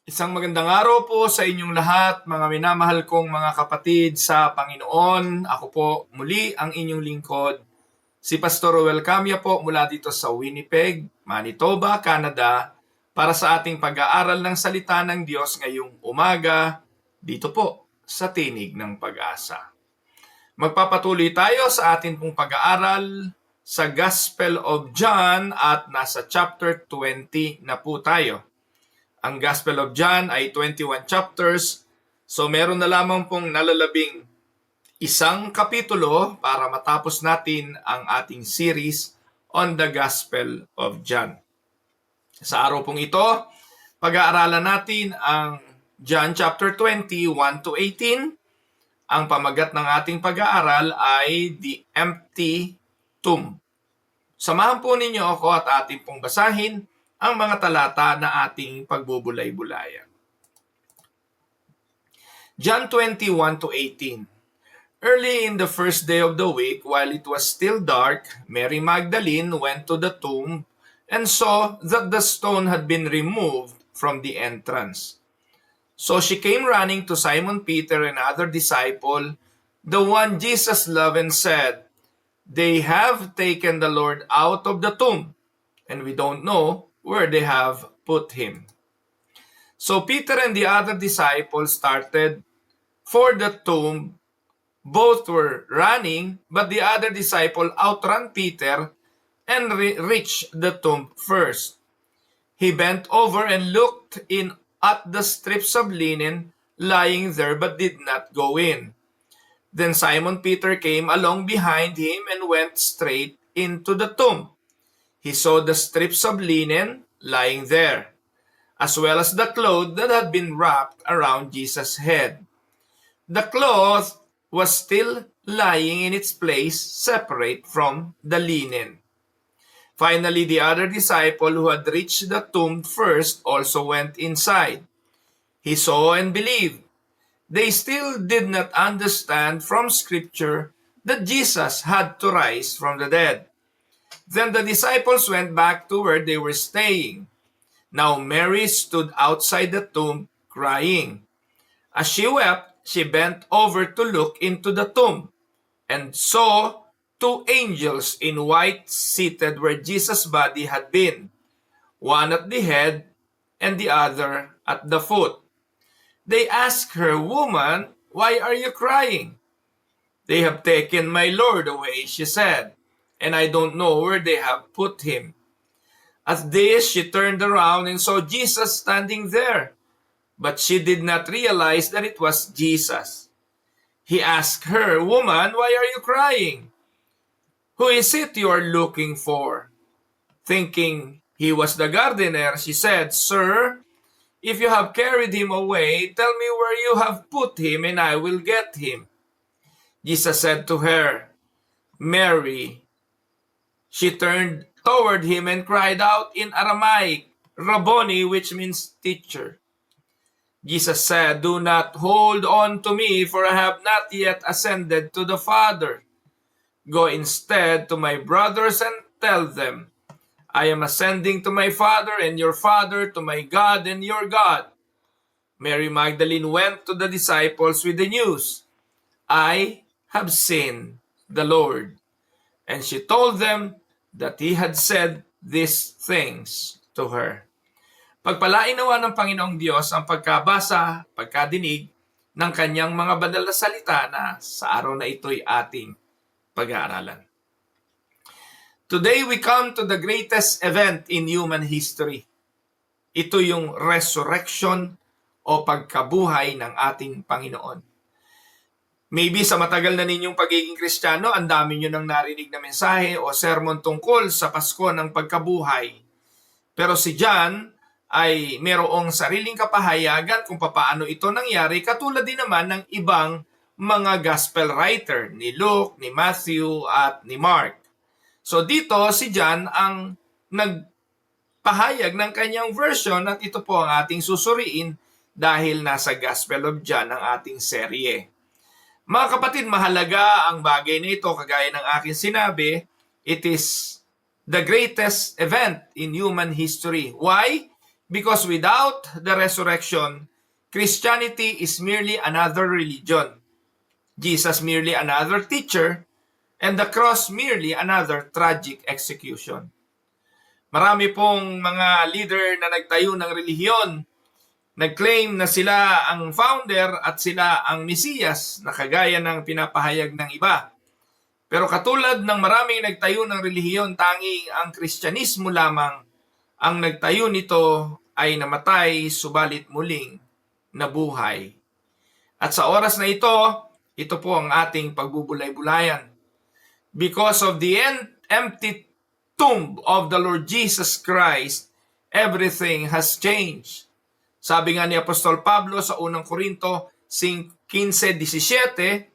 Isang magandang araw po sa inyong lahat, mga minamahal kong mga kapatid sa Panginoon. Ako po muli ang inyong lingkod, si Pastor Roel Camia po mula dito sa Winnipeg, Manitoba, Canada, para sa ating pag-aaral ng salita ng Diyos ngayong umaga, dito po sa Tinig ng Pag-asa. Magpapatuloy tayo sa ating pong pag-aaral sa Gospel of John at nasa chapter 20 na po tayo. Ang Gospel of John ay 21 chapters, so meron na lamang pong nalalabing isang kapitulo para matapos natin ang ating series on the Gospel of John. Sa araw pong ito, pag-aaralan natin ang John chapter 20, 1 to 18. Ang pamagat ng ating pag-aaral ay The Empty Tomb. Samahan po ninyo ako at ating pong basahin ang mga talata na ating pagbubulay-bulayan. John 21 to 18. Early in the first day of the week, while it was still dark, Mary Magdalene went to the tomb and saw that the stone had been removed from the entrance. So she came running to Simon Peter and other disciple, the one Jesus loved, and said, "They have taken the Lord out of the tomb, and we don't know where they have put him." So Peter and the other disciples started for the tomb. Both were running, but the other disciple outran Peter and reached the tomb first. He bent over and looked in at the strips of linen lying there, but did not go in. Then Simon Peter came along behind him and went straight into the tomb. He saw the strips of linen lying there, as well as the cloth that had been wrapped around Jesus' head. The cloth was still lying in its place, separate from the linen. Finally, the other disciple who had reached the tomb first also went inside. He saw and believed. They still did not understand from Scripture that Jesus had to rise from the dead. Then the disciples went back to where they were staying. Now Mary stood outside the tomb crying. As she wept, she bent over to look into the tomb and saw two angels in white seated where Jesus' body had been, one at the head and the other at the foot. They asked her, "Woman, why are you crying?" "They have taken my Lord away," she said, "and I don't know where they have put him." At this, she turned around and saw Jesus standing there, but she did not realize that it was Jesus. He asked her, "Woman, why are you crying? Who is it you are looking for?" Thinking he was the gardener, she said, "Sir, if you have carried him away, tell me where you have put him, and I will get him." Jesus said to her, "Mary." She turned toward him and cried out in Aramaic, "Rabboni," which means teacher. Jesus said, "Do not hold on to me, for I have not yet ascended to the Father. Go instead to my brothers and tell them, I am ascending to my Father and your Father, to my God and your God." Mary Magdalene went to the disciples with the news, "I have seen the Lord." And she told them that he had said these things to her. Pagpalain nawa ng Panginoong Diyos ang pagkabasa, pagkadinig ng kanyang mga banal na salita na sa araw na ito'y ating pag-aaralan. Today we come to the greatest event in human history. Ito yung resurrection o pagkabuhay ng ating Panginoon. Maybe sa matagal na ninyong pagiging Kristiyano, ang dami nyo nang narinig na mensahe o sermon tungkol sa Pasko ng pagkabuhay. Pero si John ay merong sariling kapahayagan kung paano ito nangyari, katulad din naman ng ibang mga gospel writer ni Luke, ni Matthew at ni Mark. So dito si John ang nagpahayag ng kanyang version at ito po ang ating susuriin dahil nasa Gospel of John ang ating serye. Mga kapatid, mahalaga ang bagay na ito, kagaya ng aking sinabi, it is the greatest event in human history. Why? Because without the resurrection, Christianity is merely another religion, Jesus merely another teacher, and the cross merely another tragic execution. Marami pong mga leader na nagtayo ng relihiyon, nag-claim na sila ang founder at sila ang Mesiyas na kagaya ng pinapahayag ng iba. Pero katulad ng maraming nagtayo ng relihiyon, tanging ang Kristyanismo lamang ang nagtayo nito ay namatay subalit muling nabuhay. At sa oras na ito po ang ating pagbubulay-bulayan. Because of the empty tomb of the Lord Jesus Christ, everything has changed. Sabi nga ni Apostol Pablo sa unang Korinto 15:17,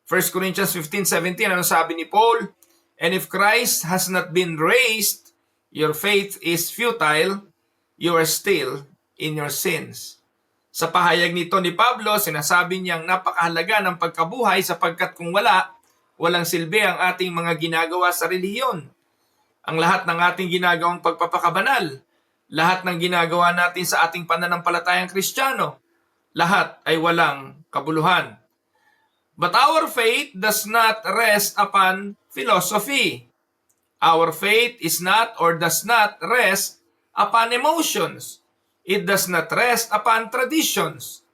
1 Corinthians 15:17, ano sabi ni Paul? And if Christ has not been raised, your faith is futile, you are still in your sins. Sa pahayag nito ni Pablo, sinasabi niyang napakahalaga ng pagkabuhay sapagkat kung walang silbi ang ating mga ginagawa sa relihiyon. Ang lahat ng ating ginagawang pagpapakabanal, lahat ng ginagawa natin sa ating pananampalatayang Kristiyano, lahat ay walang kabuluhan. But our faith does not rest upon philosophy. Our faith is not or does not rest upon emotions. It does not rest upon traditions.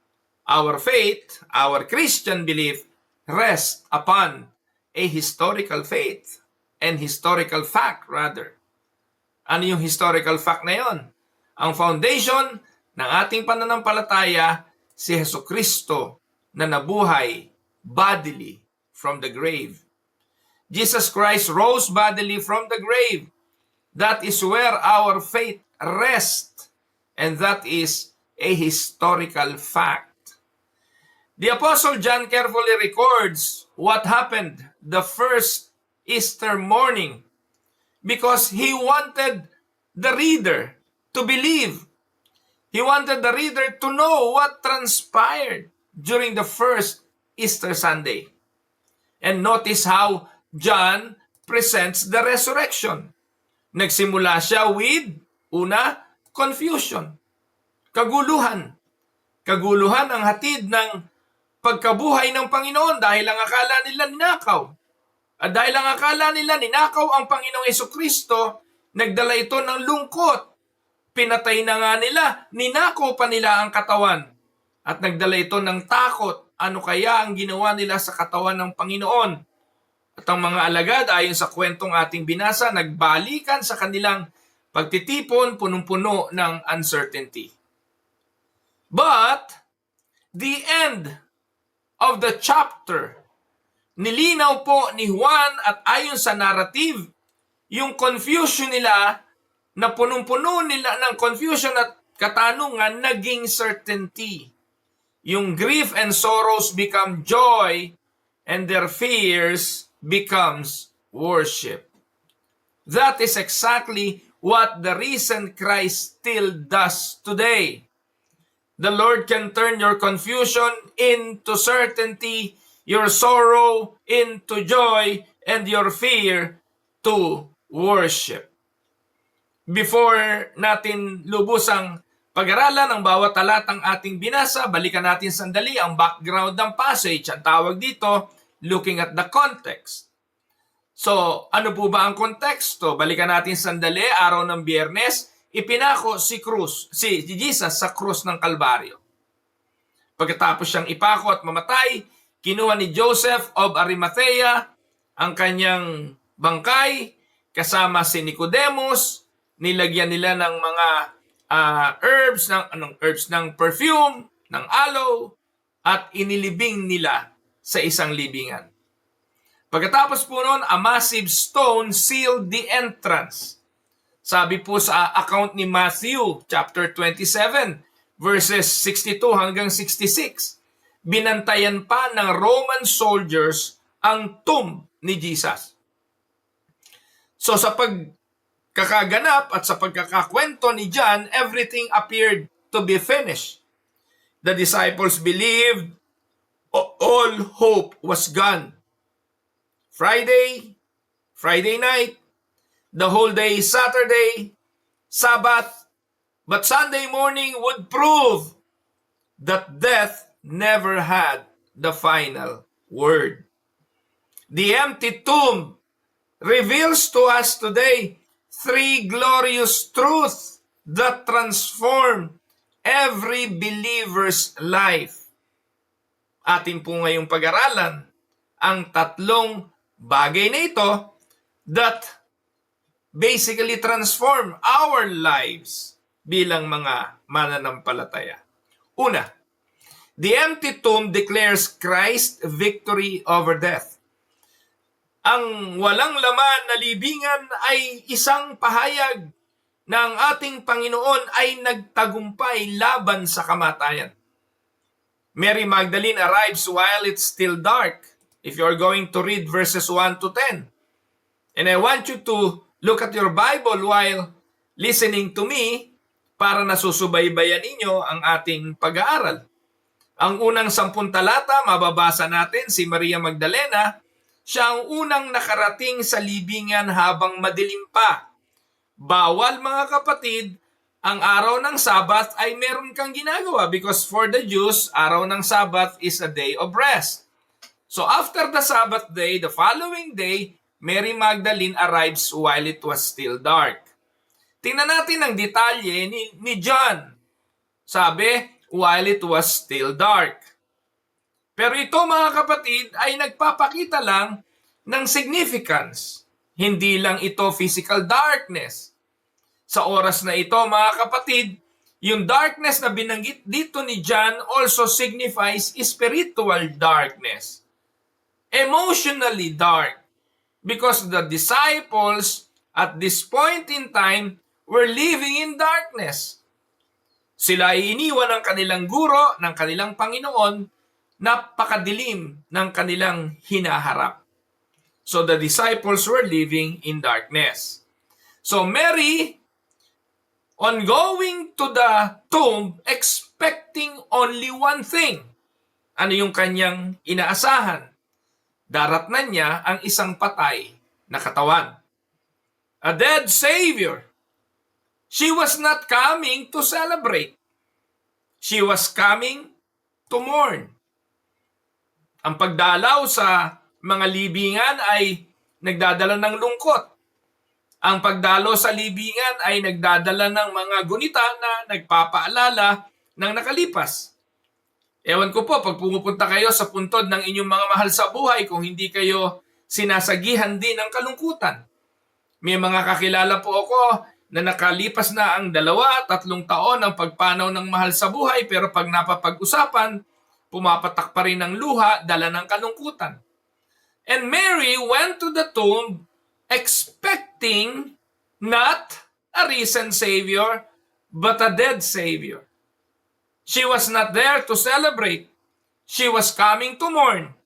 Our faith, our Christian belief, rests upon a historical faith and historical fact rather. Ano yung historical fact na yon? Ang foundation ng ating pananampalataya, si Jesucristo na nabuhay bodily from the grave. Jesus Christ rose bodily from the grave. That is where our faith rests, and that is a historical fact. The Apostle John carefully records what happened the first Easter morning because he wanted the reader to believe. He wanted the reader to know what transpired during the first Easter Sunday. And notice how John presents the resurrection. Nagsimula siya with, una, confusion. Kaguluhan. Kaguluhan ang hatid ng pagkabuhay ng Panginoon dahil ang akala nila ninakaw. At dahil ang akala nila ninakaw ang Panginoong Jesucristo, nagdala ito ng lungkot. Pinatay na nga nila, ninakaw pa nila ang katawan. At nagdala ito ng takot. Ano kaya ang ginawa nila sa katawan ng Panginoon? At ang mga alagad, ayon sa kwentong ating binasa, nagbalikan sa kanilang pagtitipon, punong-puno ng uncertainty. But, the end of the chapter, nilinaw po ni Juan at ayon sa narrative, yung confusion nila, na punong-puno nila ng confusion at katanungan, naging certainty. Yung grief and sorrows become joy, and their fears becomes worship. That is exactly what the risen Christ still does today. The Lord can turn your confusion into certainty, your sorrow into joy, and your fear to worship. Before natin lubusang pag-aralan ang bawat talatang ating binasa, balikan natin sandali ang background ng passage. Ang tawag dito, looking at the context. So, ano po ba ang konteksto? Balikan natin sandali, araw ng Biyernes, ipinako si Jesus sa krus ng Kalbaryo. Pagkatapos siyang ipako at mamatay, kinuha ni Joseph of Arimathea ang kanyang bangkay, kasama si Nicodemus, nilagyan nila ng mga herbs ng perfume, ng aloe, at inilibing nila sa isang libingan. Pagkatapos po noon, a massive stone sealed the entrance. Sabi po sa account ni Matthew, chapter 27, verses 62 hanggang 66, binantayan pa ng Roman soldiers ang tomb ni Jesus. So sa pagkakaganap at sa pagkakakwento ni John, everything appeared to be finished. The disciples believed all hope was gone. Friday night, the whole day Saturday, Sabbath, But Sunday morning would prove that death never had the final word. The empty tomb reveals to us today three glorious truths that transform every believer's life. Atin po ngayong pag-aralan ang tatlong bagay na ito that basically transform our lives bilang mga mananampalataya. Una, the empty tomb declares Christ's victory over death. Ang walang laman na libingan ay isang pahayag na ang ating Panginoon ay nagtagumpay laban sa kamatayan. Mary Magdalene arrives while it's still dark. If you're going to read verses 1 to 10. And I want you to look at your Bible while listening to me para nasusubaybayan ninyo ang ating pag-aaral. Ang unang 10 talata, mababasa natin si Maria Magdalena. Siya ang unang nakarating sa libingan habang madilim pa. Bawal, mga kapatid, ang araw ng Sabbath ay meron kang ginagawa because for the Jews, araw ng Sabbath is a day of rest. So after the Sabbath day, the following day, Mary Magdalene arrives while it was still dark. Tingnan natin ang detalye ni John. Sabi, while it was still dark. Pero ito, mga kapatid, ay nagpapakita lang ng significance. Hindi lang ito physical darkness. Sa oras na ito, mga kapatid, yung darkness na binanggit dito ni John also signifies spiritual darkness. Emotionally dark. Because the disciples at this point in time were living in darkness. Sila ay iniwan ng kanilang guro, ng kanilang Panginoon, napakadilim ng kanilang hinaharap. So the disciples were living in darkness. So Mary, on going to the tomb, expecting only one thing. Ano yung kanyang inaasahan? Daratnan niya ang isang patay na katawan. A dead Savior. She was not coming to celebrate. She was coming to mourn. Ang pagdalaw sa mga libingan ay nagdadala ng lungkot. Ang pagdalo sa libingan ay nagdadala ng mga gunita na nagpapaalala ng nakalipas. Ewan ko po, pag pumupunta kayo sa puntod ng inyong mga mahal sa buhay, kung hindi kayo sinasagihan din ng kalungkutan. May mga kakilala po ako na nakalipas na ang 2-3 taon ng pagpanaw ng mahal sa buhay, pero pag napapag-usapan, pumapatak pa rin ng luha, dala ng kalungkutan. And Mary went to the tomb expecting not a risen Savior, but a dead Savior. She was not there to celebrate. She was coming to mourn.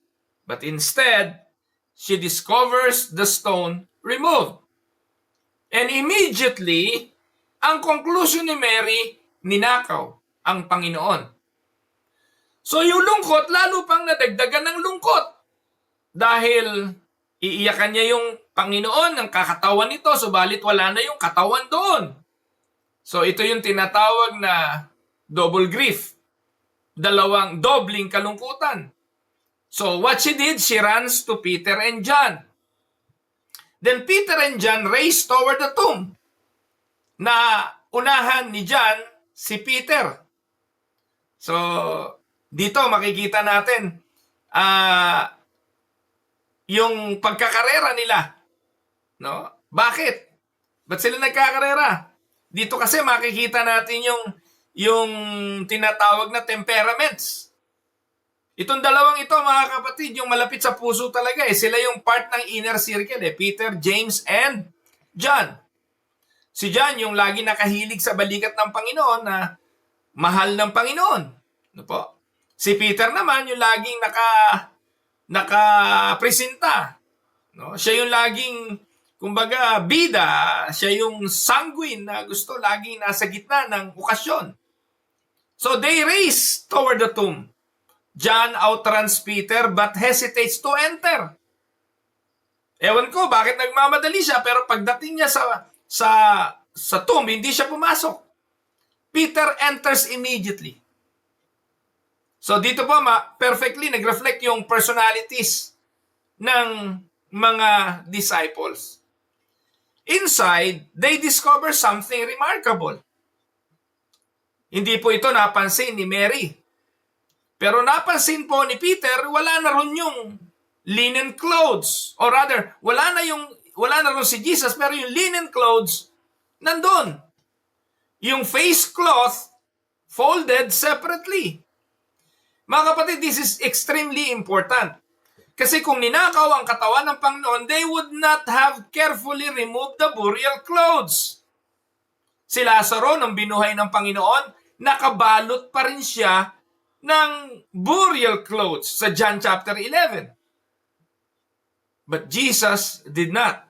But instead, she discovers the stone removed. And immediately, ang conclusion ni Mary, ninakaw ang Panginoon. So yung lungkot, lalo pang nadagdagan ng lungkot. Dahil iiyakan niya yung Panginoon ng kakatawan nito, subalit wala na yung katawan doon. So ito yung tinatawag na double grief. Dobling kalungkutan. So what she did, she runs to Peter and John. Then Peter and John raced toward the tomb. Na unahan ni John si Peter. So dito makikita natin yung pagkakarera nila. No? Bakit? Ba't sila nagkakarera? Dito kasi makikita natin yung tinatawag na temperaments. Itong dalawang ito, mga kapatid, yung malapit sa puso talaga sila yung part ng inner circle Peter, James, and John. Si John yung lagi nakahilig sa balikat ng Panginoon na mahal ng Panginoon. Ano po? Si Peter naman yung laging nakapresenta. No? Siya yung laging, kumbaga, bida. Siya yung sanguine na gusto laging nasa gitna ng okasyon. So they race toward the tomb. John outruns Peter but hesitates to enter. Ewan ko bakit nagmamadali siya, pero pagdating niya sa tomb, hindi siya pumasok. Peter enters immediately. So dito po, perfectly nag-reflect yung personalities ng mga disciples. Inside, they discover something remarkable. Hindi po ito napansin ni Mary. Pero napansin po ni Peter, wala na ron yung linen clothes. Or rather, wala na ron si Jesus, pero yung linen clothes nandun. Yung face cloth folded separately. Mga kapatid, this is extremely important. Kasi kung ninakaw ang katawan ng Panginoon, they would not have carefully removed the burial clothes. Si Lazaro, nung binuhay ng Panginoon, nakabalot pa rin siya ng burial clothes sa John chapter 11. But Jesus did not.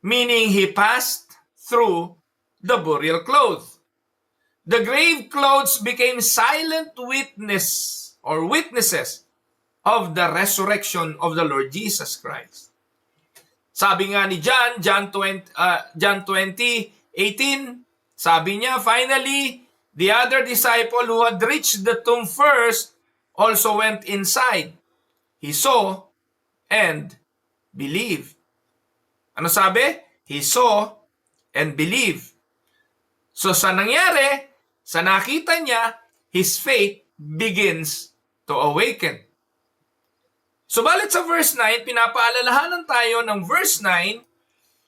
Meaning he passed through the burial clothes. The grave clothes became silent witnesses of the resurrection of the Lord Jesus Christ. Sabi nga ni John 20:18, sabi niya, finally, the other disciple who had reached the tomb first also went inside. He saw and believed. Ano sabi? He saw and believed. So sa nangyari, sa nakita niya, his faith begins to awaken. Subalit sa verse 9, pinapaalalahanan tayo ng verse 9,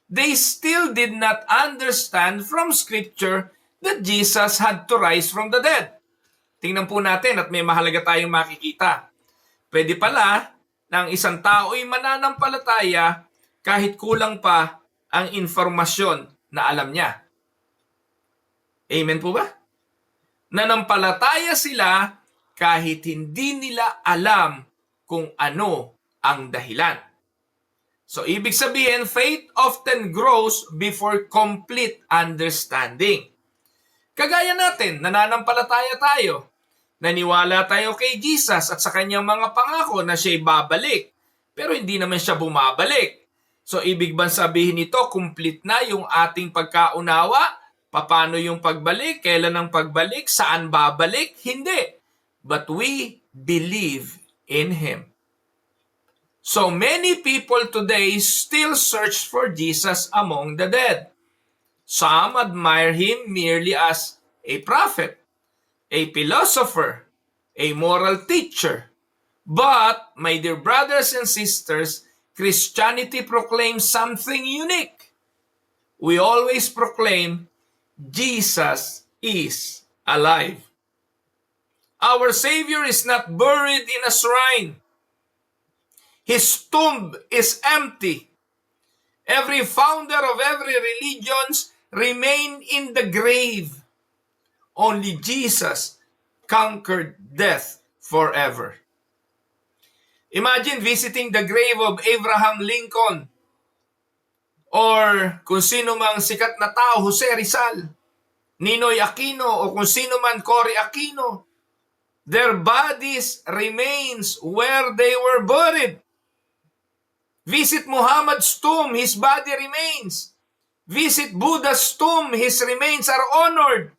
they still did not understand from Scripture that Jesus had to rise from the dead. Tingnan po natin at may mahalaga tayong makikita. Pwede pala na ang isang tao'y mananampalataya kahit kulang pa ang informasyon na alam niya. Amen po ba? Nanampalataya sila kahit hindi nila alam kung ano ang dahilan. So, ibig sabihin, faith often grows before complete understanding. Kagaya natin, nananampalataya tayo. Naniwala tayo kay Jesus at sa kanyang mga pangako na siya'y babalik. Pero hindi naman siya bumabalik. So, ibig bang sabihin nito, complete na yung ating pagkaunawa? Paano yung pagbalik? Kailan ang pagbalik? Saan babalik? Hindi. But we believe in Him. So many people today still search for Jesus among the dead. Some admire Him merely as a prophet, a philosopher, a moral teacher. But, my dear brothers and sisters, Christianity proclaims something unique. We always proclaim Jesus is alive. Our Savior is not buried in a shrine. His tomb is empty. Every founder of every religion remain in the grave. Only Jesus conquered death forever. Imagine visiting the grave of Abraham Lincoln or kung sino mang sikat na tao, Jose Rizal, Ninoy Aquino, o kung sino man, Cory Aquino. Their bodies remains where they were buried. Visit Muhammad's tomb, his body remains. Visit Buddha's tomb, his remains are honored.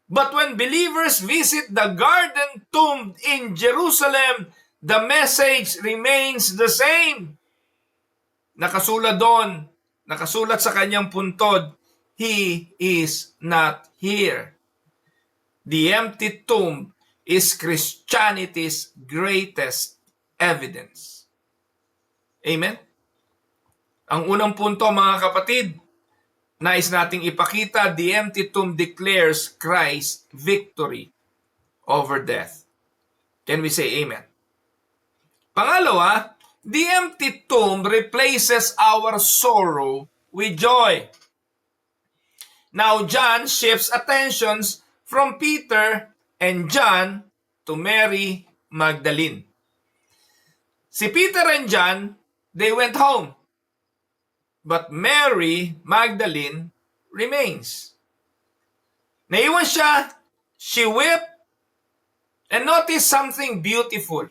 But when believers visit the garden tomb in Jerusalem, the message remains the same. Nakasulat doon, nakasulat sa kanyang puntod, He is not here. The empty tomb is Christianity's greatest evidence. Amen? Ang unang punto, mga kapatid, nais nating ipakita, the empty tomb declares Christ's victory over death. Can we say amen? Pangalawa, the empty tomb replaces our sorrow with joy. Now, John shifts attentions from Peter and John to Mary Magdalene. Si Peter and John, they went home. But Mary Magdalene remains. Naiwan siya, she wept, and noticed something beautiful.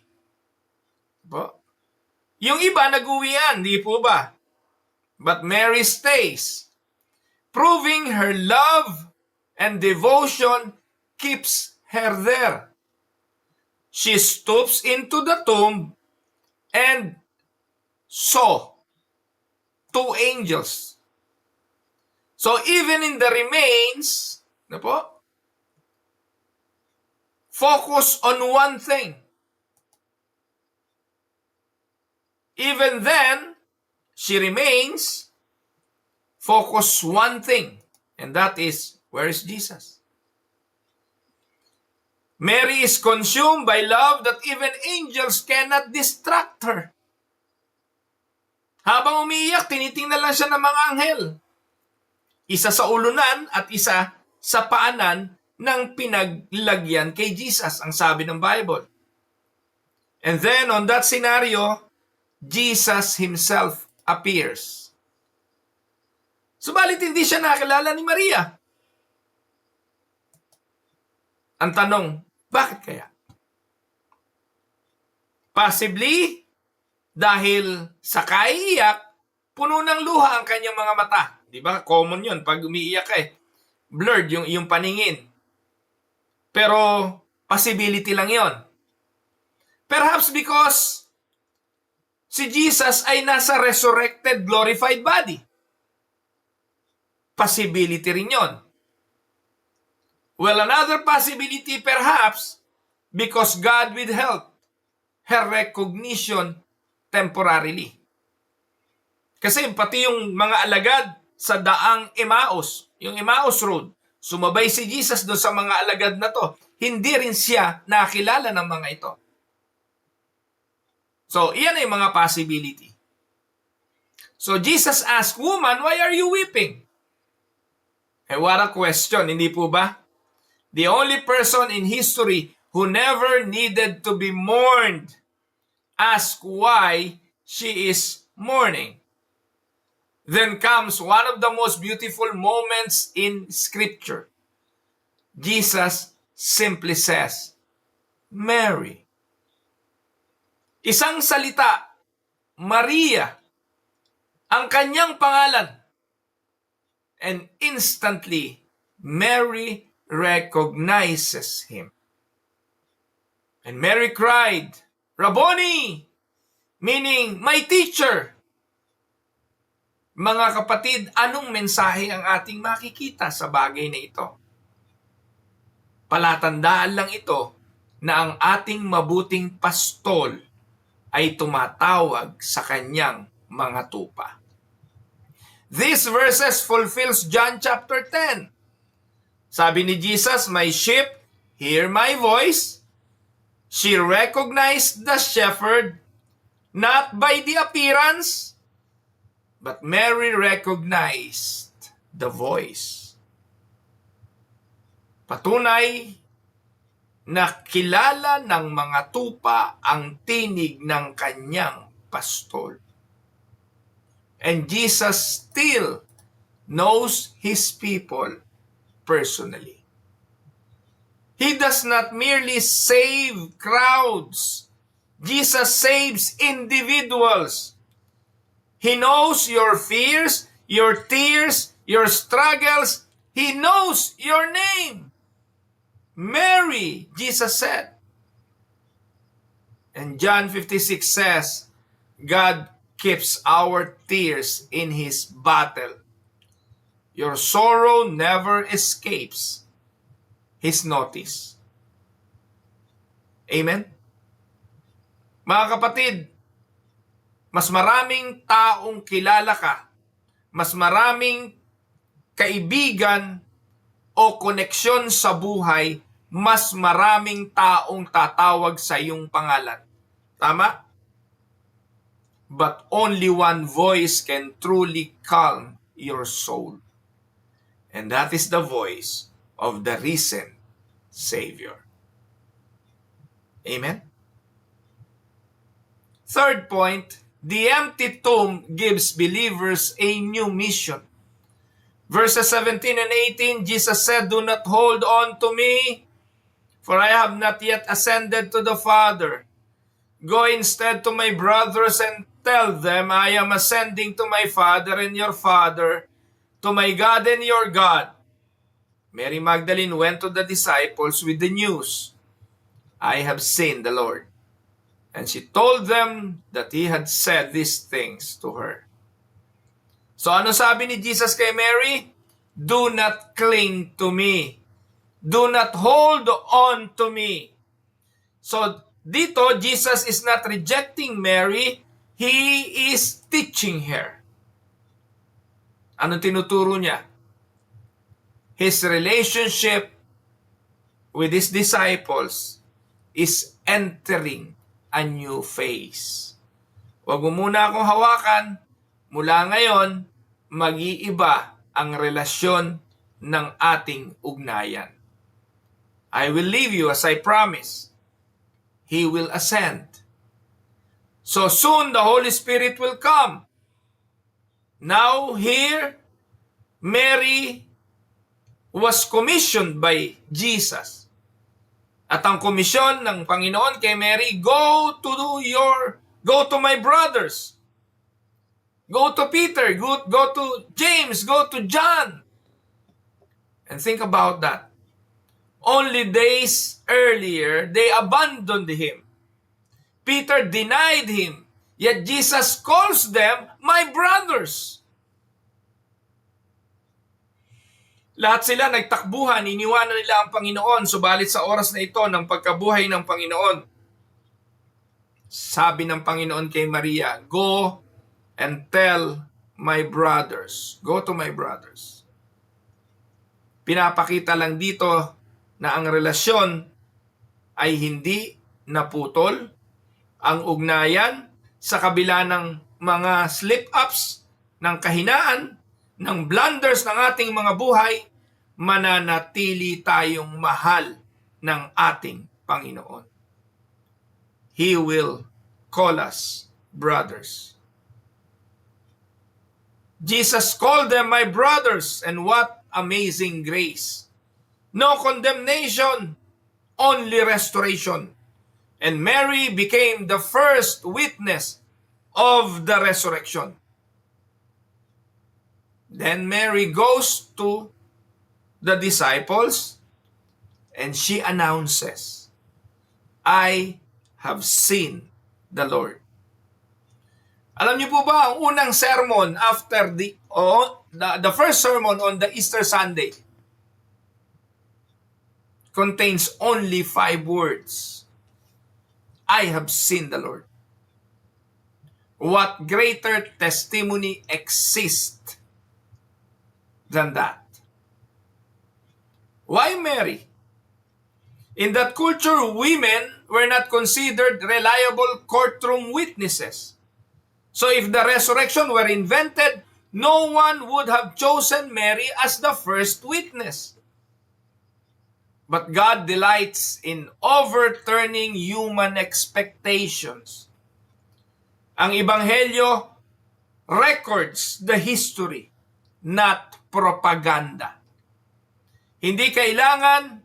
Yung iba nag-uwian, di po ba? But Mary stays, proving her love and devotion keeps her there. She stoops into the tomb and saw two angels. So even in the remains, focus on one thing. Even then, she remains focus one thing, and that is, where is Jesus? Mary is consumed by love that even angels cannot distract her. Habang umiiyak, tinitingnan lang siya ng mga anghel. Isa sa ulunan at isa sa paanan ng pinaglagyan kay Jesus, ang sabi ng Bible. And then, on that scenario, Jesus himself appears. Subalit hindi siya nakilala ni Maria. Ang tanong, bakit kaya? Possibly, dahil sa kaiiyak, puno ng luha ang kanyang mga mata. Di ba? Common yun. Pag umiiyak blurred yung paningin. Pero, possibility lang yon. Perhaps because si Jesus ay nasa resurrected, glorified body. Possibility rin yon. Well, another possibility perhaps because God withheld her recognition temporarily. Kasi pati yung mga alagad sa daang Emmaus, yung Emmaus Road, sumabay si Jesus doon sa mga alagad na to. Hindi rin siya nakilala ng mga ito. So, iyan ay mga possibility. So, Jesus asked, "Woman, why are you weeping?" What a question, hindi po ba? The only person in history who never needed to be mourned asked why she is mourning. Then comes one of the most beautiful moments in Scripture. Jesus simply says, "Mary." Isang salita, Maria, ang kanyang pangalan. And instantly, Mary recognizes him. And Mary cried, "Rabboni," meaning, my teacher. Mga kapatid, anong mensahe ang ating makikita sa bagay na ito? Palatandaan lang ito na ang ating mabuting pastol ay tumatawag sa kanyang mga tupa. These verses fulfills John chapter 10. Sabi ni Jesus, "My sheep hear my voice." She recognized the shepherd not by the appearance, but Mary recognized the voice. Patunay na kilala ng mga tupa ang tinig ng kanyang pastol. And Jesus still knows his people personally. He does not merely save crowds. Jesus saves individuals. He knows your fears, your tears, your struggles. He knows your name. Mary, Jesus said. And John 56 says, God keeps our tears in his battle. Your sorrow never escapes his notice. Amen? Mga kapatid, mas maraming taong kilala ka, mas maraming kaibigan o koneksyon sa buhay, mas maraming taong tatawag sa iyong pangalan. Tama? But only one voice can truly calm your soul. And that is the voice of the risen Savior. Amen? Third point, the empty tomb gives believers a new mission. Verses 17 and 18, Jesus said, "Do not hold on to me, for I have not yet ascended to the Father. Go instead to my brothers and tell them, I am ascending to my Father and your Father, to my God and your God." Mary Magdalene went to the disciples with the news, "I have seen the Lord." And she told them that he had said these things to her. So ano sabi ni Jesus kay Mary? Do not cling to me. Do not hold on to me. So dito, Jesus is not rejecting Mary. He is teaching her. Ano tinuturo niya? His relationship with his disciples is entering a new phase. Huwag mo muna akong hawakan. Mula ngayon, mag-iiba ang relasyon ng ating ugnayan. I will leave you as I promise. He will ascend. So soon the Holy Spirit will come. Now here, Mary was commissioned by Jesus. At ang komisyon ng Panginoon kay Mary, go to my brothers. Go to Peter, go to James, go to John. And think about that. Only days earlier, they abandoned him. Peter denied him. Yet Jesus calls them my brothers. Lahat sila nagtakbuhan, iniwanan nila ang Panginoon, subalit sa oras na ito ng pagkabuhay ng Panginoon, sabi ng Panginoon kay Maria, go and tell my brothers. Go to my brothers. Pinapakita lang dito na ang relasyon ay hindi naputol. Ang ugnayan sa kabila ng mga slip-ups, ng kahinaan, ng blunders ng ating mga buhay, mananatili tayong mahal ng ating Panginoon. He will call us brothers. Jesus called them my brothers, and what amazing grace. No condemnation, only restoration. And Mary became the first witness of the resurrection. Then Mary goes to the disciples and she announces, I have seen the Lord. Alam niyo po ba, ang unang sermon after the first sermon on the Easter Sunday contains only 5 words. I have seen the Lord. What greater testimony exists than that? Why Mary? In that culture, women were not considered reliable courtroom witnesses. So if the resurrection were invented, no one would have chosen Mary as the first witness. But God delights in overturning human expectations. Ang Ebanghelyo records the history, not propaganda. Hindi kailangan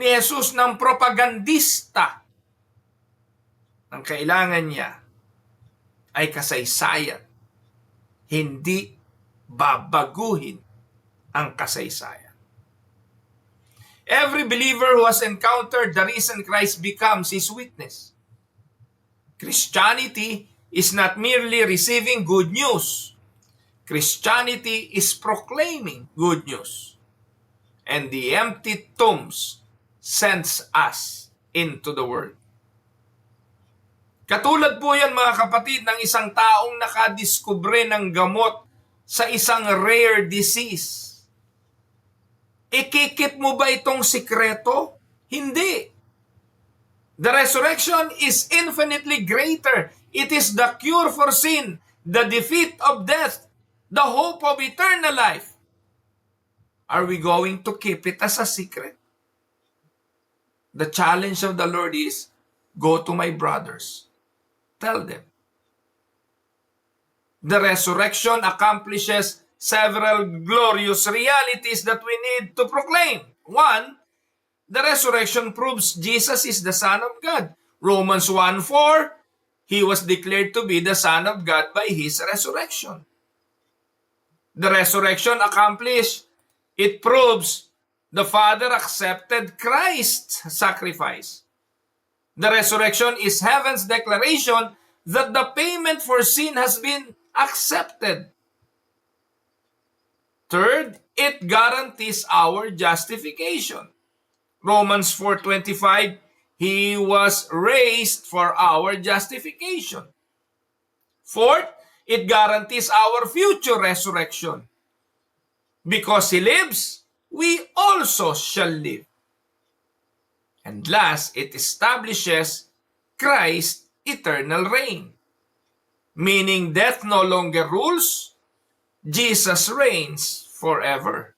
ni Jesus ng propagandista. Ang kailangan niya ay kasaysayan. Hindi babaguhin ang kasaysayan. Every believer who has encountered the risen Christ becomes his witness. Christianity is not merely receiving good news. Christianity is proclaiming good news. And the empty tombs sends us into the world. Katulad po yan mga kapatid ng isang taong nakadiskubre ng gamot sa isang rare disease. Ikikip mo ba itong sikreto? Hindi. The resurrection is infinitely greater. It is the cure for sin, the defeat of death, the hope of eternal life. Are we going to keep it as a secret? The challenge of the Lord is, go to my brothers. Tell them. The resurrection accomplishes several glorious realities that we need to proclaim. One, the resurrection proves Jesus is the Son of God. Romans 1:4, He was declared to be the Son of God by His resurrection. The resurrection accomplished, it proves the Father accepted Christ's sacrifice. The resurrection is heaven's declaration that the payment for sin has been accepted. Third, it guarantees our justification. Romans 4:25, He was raised for our justification. Fourth, it guarantees our future resurrection. Because He lives, we also shall live. And last, it establishes Christ's eternal reign. Meaning death no longer rules, Jesus reigns forever.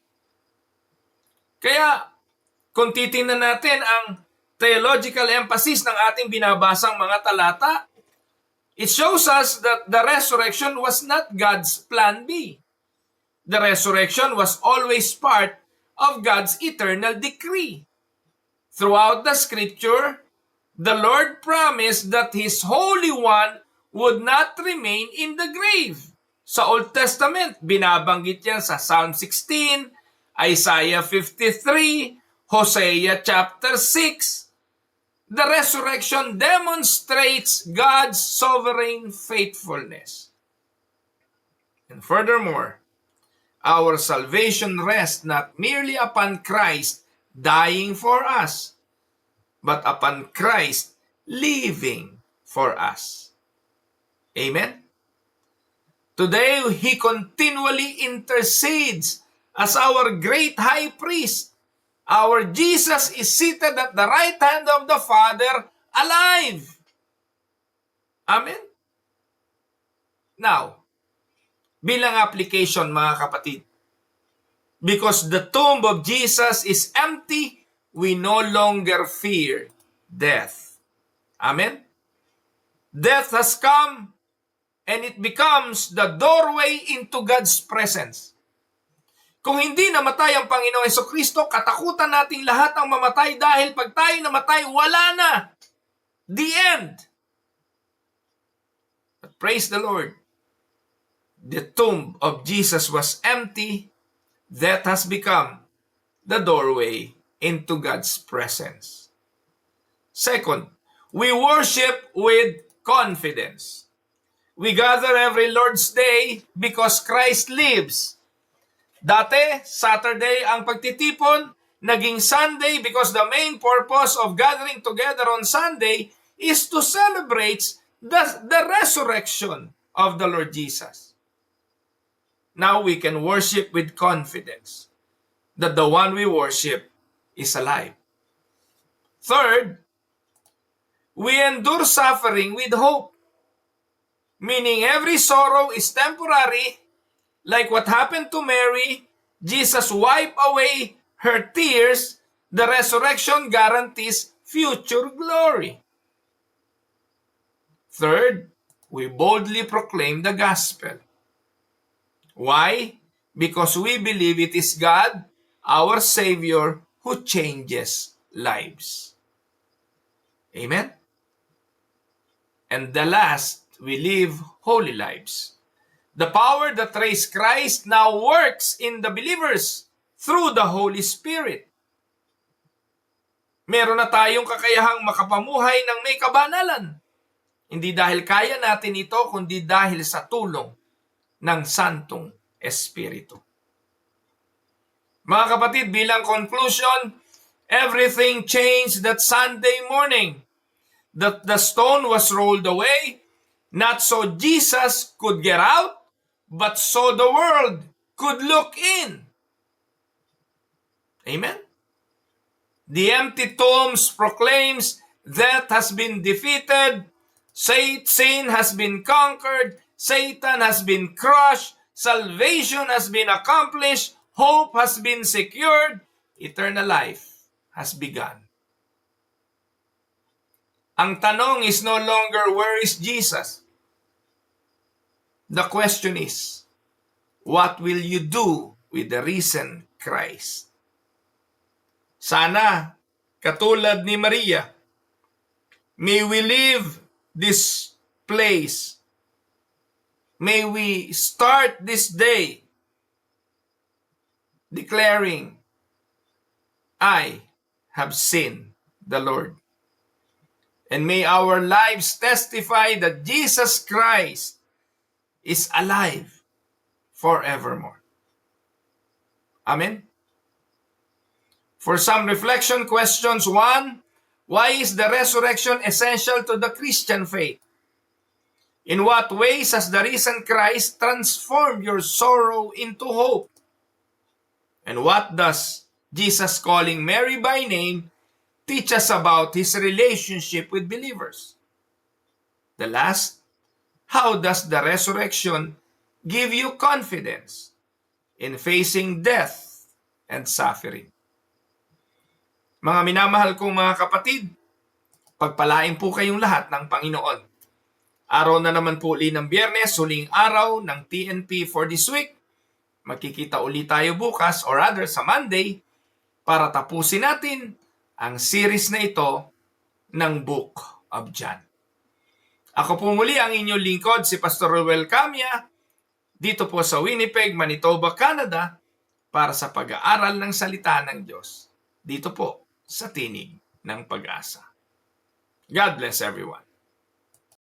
Kaya, kung titingnan natin ang theological emphasis ng ating binabasang mga talata, it shows us that the resurrection was not God's plan B. The resurrection was always part of God's eternal decree. Throughout the scripture, the Lord promised that His Holy One would not remain in the grave. Sa Old Testament, binabanggit yan sa Psalm 16, Isaiah 53, Hosea chapter 6. The resurrection demonstrates God's sovereign faithfulness. And furthermore, our salvation rests not merely upon Christ dying for us, but upon Christ living for us. Amen? Today, He continually intercedes as our great high priest. Our Jesus is seated at the right hand of the Father, alive. Amen? Now, bilang application mga kapatid, because the tomb of Jesus is empty, we no longer fear death. Amen? Death has come and it becomes the doorway into God's presence. Kung hindi namatay ang Panginoong Jesucristo, katakutan nating lahat ang mamatay dahil pag tayo namatay, wala na. The end. But praise the Lord. The tomb of Jesus was empty. That has become the doorway into God's presence. Second, we worship with confidence. We gather every Lord's Day because Christ lives. Dati, Saturday ang pagtitipon, naging Sunday because the main purpose of gathering together on Sunday is to celebrate the resurrection of the Lord Jesus. Now we can worship with confidence that the one we worship is alive. Third, we endure suffering with hope. Meaning every sorrow is temporary. Like what happened to Mary, Jesus wiped away her tears. The resurrection guarantees future glory. Third, we boldly proclaim the gospel. Why? Because we believe it is God, our Savior, who changes lives. Amen? And the last, we live holy lives. The power that raised Christ now works in the believers through the Holy Spirit. Meron na tayong kakayahang makapamuhay ng may kabanalan. Hindi dahil kaya natin ito, kundi dahil sa tulong ng Santong Espiritu. Mga kapatid, bilang conclusion, everything changed that Sunday morning. The stone was rolled away, not so Jesus could get out, but so the world could look in. Amen? The empty tombs proclaims death has been defeated, sin has been conquered, Satan has been crushed, salvation has been accomplished, hope has been secured, eternal life has begun. Ang tanong is no longer, where is Jesus? The question is, what will you do with the risen Christ? Sana, katulad ni Maria, may we leave this place. May we start this day declaring I have seen the Lord. And may our lives testify that Jesus Christ is alive forevermore. Amen? For some reflection questions, 1, why is the resurrection essential to the Christian faith? In what ways has the risen Christ transformed your sorrow into hope? And what does Jesus calling Mary by name teach us about his relationship with believers? The last, how does the resurrection give you confidence in facing death and suffering? Mga minamahal kong mga kapatid, pagpalain po kayong lahat ng Panginoon. Araw na naman po uli ng Biyernes, huling araw ng TNP for this week. Magkikita uli tayo bukas or rather sa Monday para tapusin natin ang series na ito ng Book of John. Ako po muli ang inyong lingkod, si Pastor Ruel Camia, dito po sa Winnipeg, Manitoba, Canada, para sa pag-aaral ng salita ng Diyos. Dito po sa Tinig ng Pag-asa. God bless everyone.